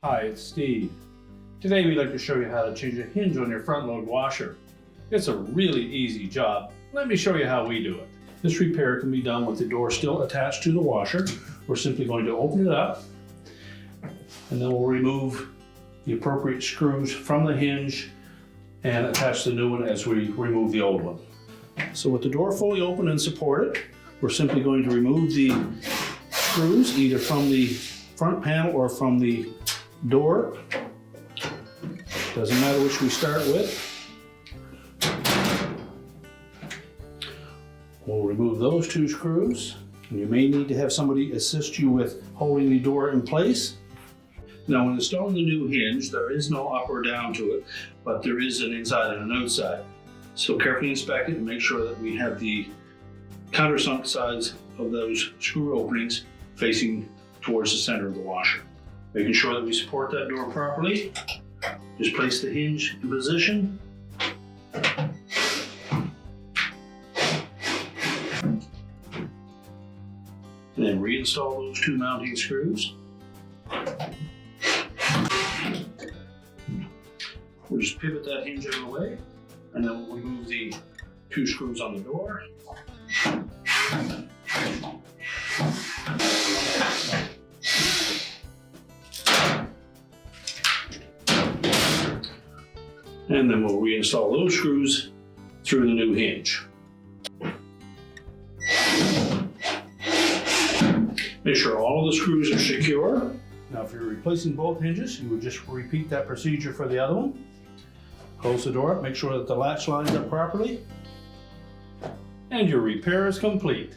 Hi, it's Steve. Today we'd like to show you how to change a hinge on your front load washer. It's a really easy job. Let me show you how we do it. This repair can be done with the door still attached to the washer. We're simply going to open it up, and then we'll remove the appropriate screws from the hinge and attach the new one as we remove the old one. So with the door fully open and supported, we're simply going to remove the screws either from the front panel or from the door. Doesn't matter which we start with. We'll remove those two screws. And you may need to have somebody assist you with holding the door in place. Now, when installing the new hinge, there is no up or down to it, but there is an inside and an outside. So carefully inspect it and make sure that we have the countersunk sides of those screw openings facing towards the center of the washer. Making sure that we support that door properly. Just place the hinge in position. And then reinstall those two mounting screws. We'll just pivot that hinge out of the way, and then we'll remove the two screws on the door. And then we'll reinstall those screws through the new hinge. Make sure all of the screws are secure. Now, if you're replacing both hinges, you would just repeat that procedure for the other one. Close the door up, make sure that the latch lines up properly, and your repair is complete.